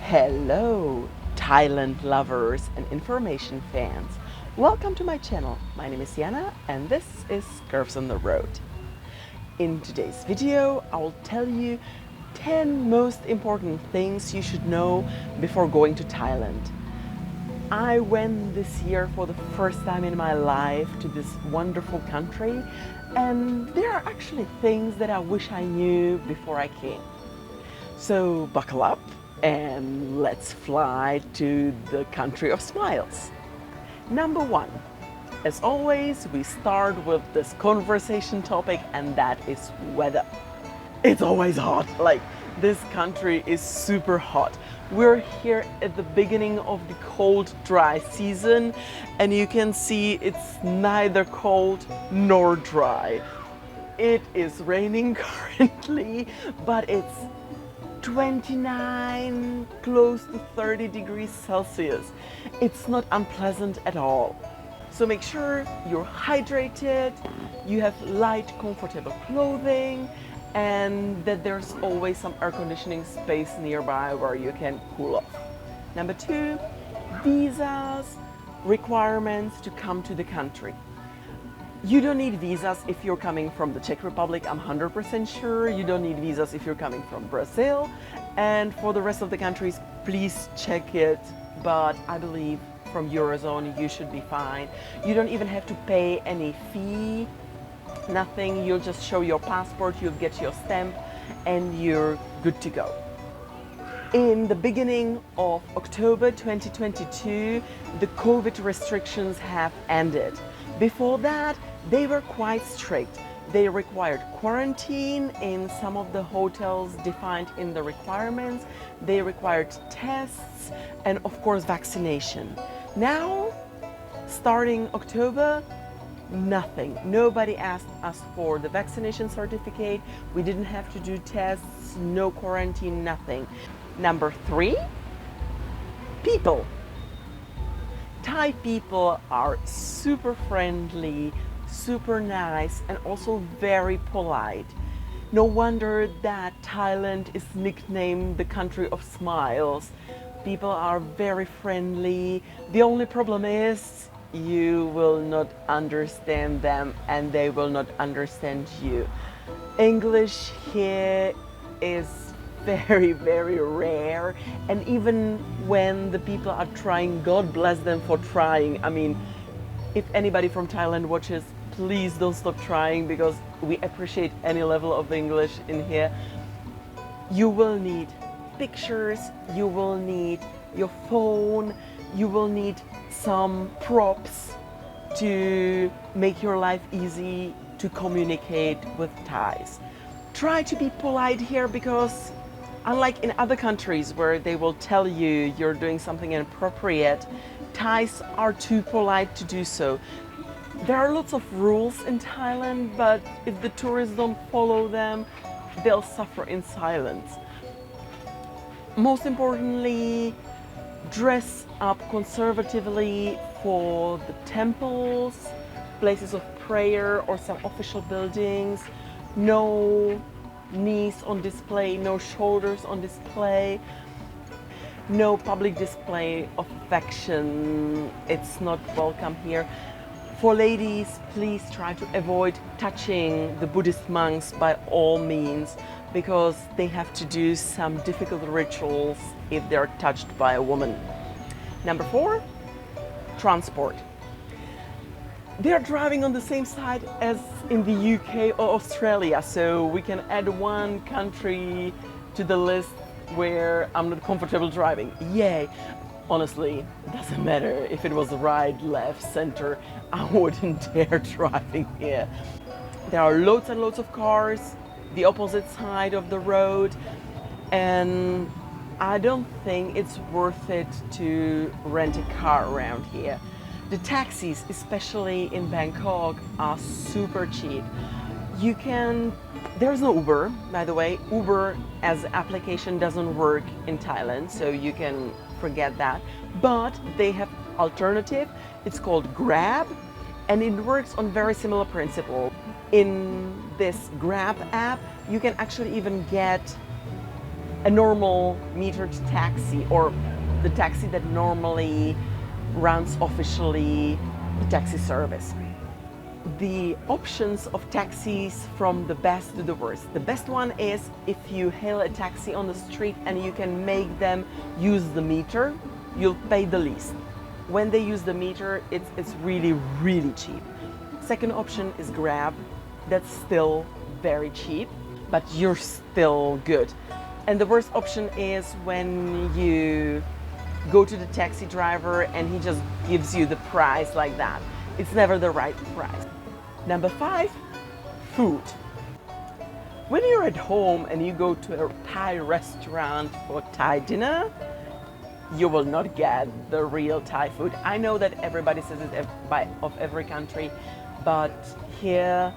Hello, Thailand lovers and information fans. Welcome to my channel. My name is Jana and this is Curves on the Road. In today's video, I will tell you 10 most important things you should know before going to Thailand. I went this year for the first time in my life to this wonderful country, and there are actually things that I wish I knew before I came. So buckle up and let's fly to the country of smiles. Number one, as always, we start with this conversation topic, and that is weather. It's always hot. Like, this country is super hot. We're here at the beginning of the cold, dry season, and you can see it's neither cold nor dry. It is raining currently, but it's 29, close to 30 degrees Celsius. It's not unpleasant at all. So make sure you're hydrated, you have light, comfortable clothing, and that there's always some air conditioning space nearby where you can cool off. Number two, visas, requirements to come to the country. You don't need visas if you're coming from the Czech Republic, I'm 100% sure. You don't need visas if you're coming from Brazil. And for the rest of the countries, please check it. But I believe from Eurozone, you should be fine. You don't even have to pay any fee, nothing. You'll just show your passport, you'll get your stamp, and you're good to go. In the beginning of October 2022, the COVID restrictions have ended. Before that, they were quite strict. They required quarantine in some of the hotels defined in the requirements. They required tests and of course vaccination. Now, starting October, nothing. Nobody asked us for the vaccination certificate. We didn't have to do tests, no quarantine, nothing. Number three, people. Thai people are super friendly, super nice, and also very polite. No wonder that Thailand is nicknamed the country of smiles. People are very friendly. The only problem is you will not understand them and they will not understand you. English here is very, very rare, and even when the people are trying, God bless them for trying. I mean, if anybody from Thailand watches, please don't stop trying, because we appreciate any level of English in here. You will need pictures, you will need your phone, you will need some props to make your life easy to communicate with Thais. Try to be polite here, because unlike in other countries where they will tell you you're doing something inappropriate, Thais are too polite to do so. There are lots of rules in Thailand, but if the tourists don't follow them, they'll suffer in silence. Most importantly, dress up conservatively for the temples, places of prayer, or some official buildings. No knees on display, no shoulders on display, no public display of affection. It's not welcome here. For ladies, please try to avoid touching the Buddhist monks by all means, because they have to do some difficult rituals if they're touched by a woman. Number four, transport. They're driving on the same side as in the UK or Australia, so we can add one country to the list where I'm not comfortable driving. Yay! Honestly, it doesn't matter if it was right, left, center, I wouldn't dare driving here. There are loads and loads of cars, the opposite side of the road, and I don't think it's worth it to rent a car around here. The taxis, especially in Bangkok, are super cheap. There's no Uber, by the way. Uber as application doesn't work in Thailand, so you can forget that. But they have alternative. It's called Grab, and it works on very similar principle. In this Grab app, you can actually even get a normal metered taxi, or the taxi that normally runs officially the taxi service. The options of taxis from the best to the worst. The best one is if you hail a taxi on the street and you can make them use the meter, you'll pay the least. When they use the meter, it's really, really cheap. Second option is Grab. That's still very cheap, but you're still good. And the worst option is when you go to the taxi driver and he just gives you the price like that. It's never the right price. Number 5, food. When you're at home and you go to a Thai restaurant for Thai dinner, you will not get the real Thai food. I know that everybody says it of every country, but here,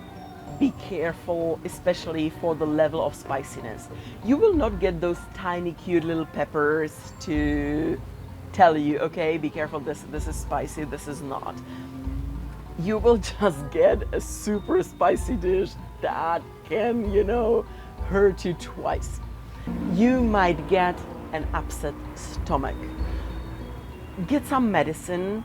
be careful, especially for the level of spiciness. You will not get those tiny, cute little peppers to tell you, okay, be careful, this is spicy, this is not. You will just get a super spicy dish that can, hurt you twice. You might get an upset stomach. Get some medicine.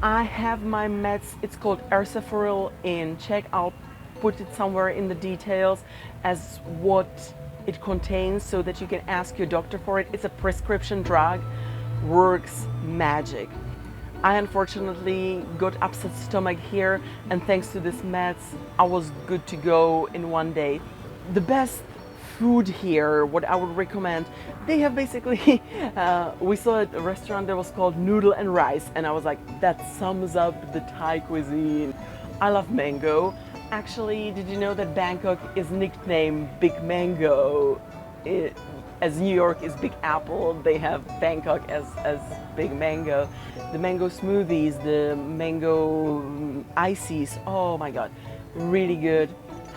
I have my meds, it's called Ersaforil in Czech. I'll put it somewhere in the details as what it contains so that you can ask your doctor for it. It's a prescription drug, works magic. I unfortunately got upset stomach here, and thanks to this meds, I was good to go in one day. The best food here, what I would recommend, they have basically, we saw at a restaurant that was called Noodle and Rice, and I was like, that sums up the Thai cuisine. I love mango. Actually, did you know that Bangkok is nicknamed Big Mango? As New York is Big Apple, they have Bangkok as Big Mango. The mango smoothies, the mango ices, oh my God, really good,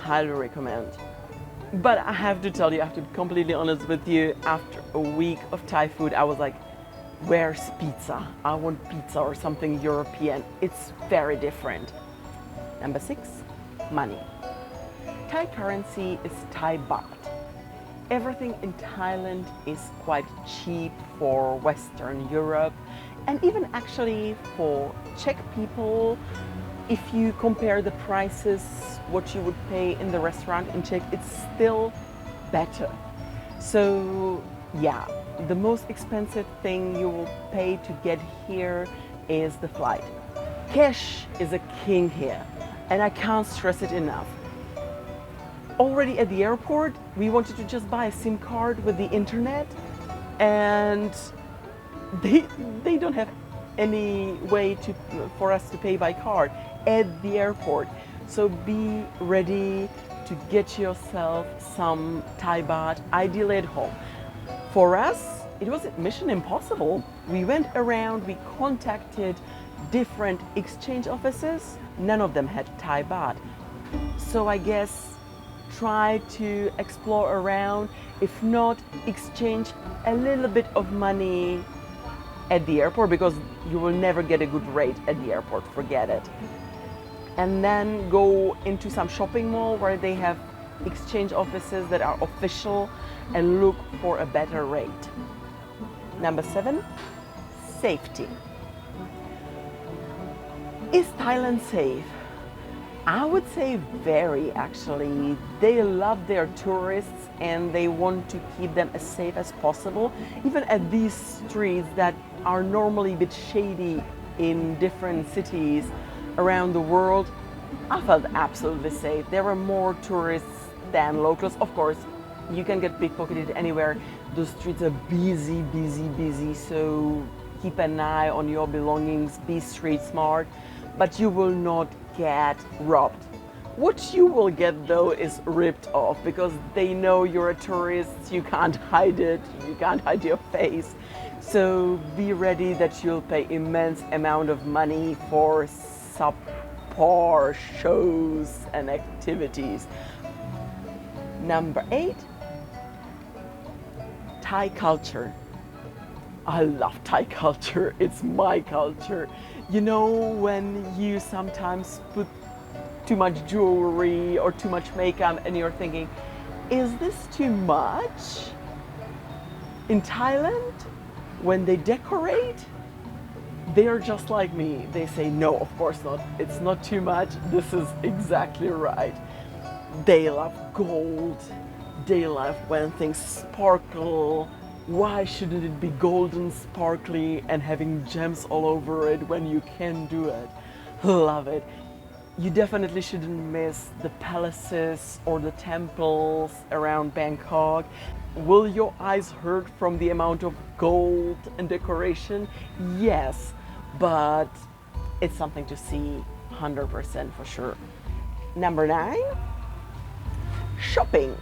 highly recommend. But I have to tell you, I have to be completely honest with you, after a week of Thai food, I was like, where's pizza? I want pizza or something European. It's very different. Number 6, money. Thai currency is Thai baht. Everything in Thailand is quite cheap for Western Europe, and even actually for Czech people. If you compare the prices, what you would pay in the restaurant in Czech, it's still better. So yeah, the most expensive thing you will pay to get here is the flight. Cash is a king here, and I can't stress it enough. Already at the airport, we wanted to just buy a SIM card with the internet, and they don't have any way for us to pay by card at the airport. So be ready to get yourself some Thai baht, ideally at home. For us, it was mission impossible. We went around, we contacted different exchange offices. None of them had Thai baht. So I guess try to explore around. If not, exchange a little bit of money at the airport, because you will never get a good rate at the airport, forget it. And then go into some shopping mall where they have exchange offices that are official and look for a better rate. Number 7, safety. Is Thailand safe? I would say very, actually. They love their tourists and they want to keep them as safe as possible. Even at these streets that are normally a bit shady in different cities around the world, I felt absolutely safe. There were more tourists than locals. Of course, you can get pickpocketed anywhere. The streets are busy, busy, busy, so keep an eye on your belongings, be street smart, but you will not get robbed. What you will get though is ripped off because they know you're a tourist, you can't hide it, you can't hide your face. So be ready that you'll pay immense amount of money for subpar shows and activities. Number 8, Thai culture. I love Thai culture, it's my culture. You know, when you sometimes put too much jewelry or too much makeup and you're thinking, is this too much? In Thailand, when they decorate, they're just like me. They say, no, of course not. It's not too much. This is exactly right. They love gold. They love when things sparkle. Why shouldn't it be golden, sparkly, and having gems all over it when you can do it? Love it. You definitely shouldn't miss the palaces or the temples around Bangkok. Will your eyes hurt from the amount of gold and decoration? Yes, but it's something to see 100% for sure. Number 9, shopping.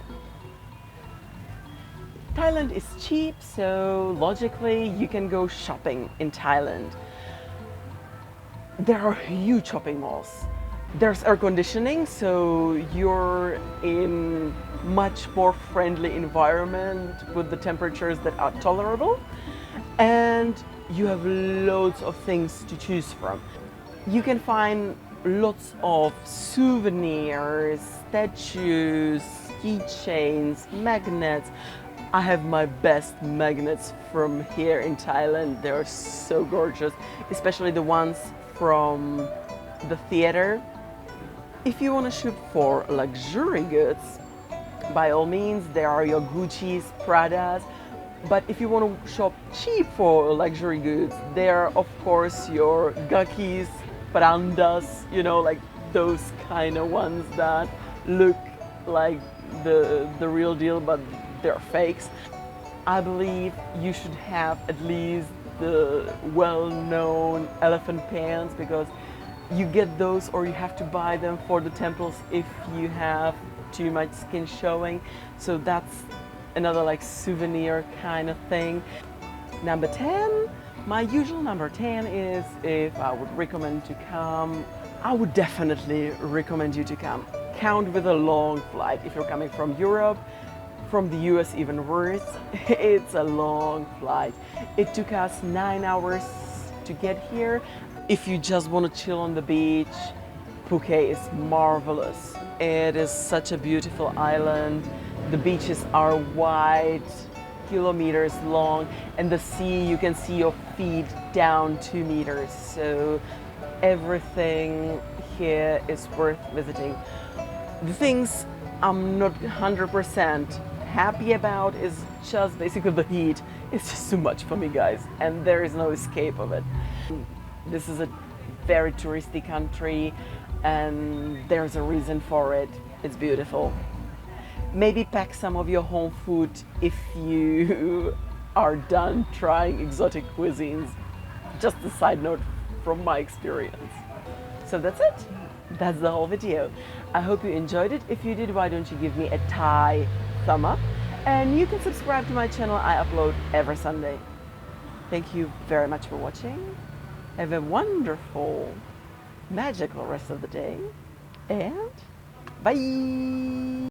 Thailand is cheap, so logically you can go shopping in Thailand. There are huge shopping malls. There's air conditioning, so you're in much more friendly environment with the temperatures that are tolerable, and you have loads of things to choose from. You can find lots of souvenirs, statues, keychains, magnets. I have my best magnets from here in Thailand. They're so gorgeous, especially the ones from the theater. If you want to shoot for luxury goods, by all means, there are your Gucci's, Pradas. But if you want to shop cheap for luxury goods, there are of course your Gakis, Prandas, you know, like those kind of ones that look like the real deal, but they're fakes. I believe you should have at least the well-known elephant pants, because you get those or you have to buy them for the temples if you have too much skin showing. So that's another like souvenir kind of thing. Number 10, my usual number 10 is, if I would recommend to come, I would definitely recommend you to come. Count with a long flight. If you're coming from Europe, from the US even worse, it's a long flight. It took us 9 hours to get here. If you just want to chill on the beach, Phuket is marvelous. It is such a beautiful island. The beaches are wide, kilometers long, and the sea, you can see your feet down 2 meters. So everything here is worth visiting. The things I'm not 100% happy about is just basically the heat. It's just too much for me, guys, and there is no escape of it. This is a very touristy country and there's a reason for it. It's beautiful. Maybe pack some of your home food if you are done trying exotic cuisines. Just a side note from my experience. So that's it. That's the whole video. I hope you enjoyed it. If you did, why don't you give me a Thai thumb up? And you can subscribe to my channel. I upload every Sunday. Thank you very much for watching. Have a wonderful, magical rest of the day, and bye!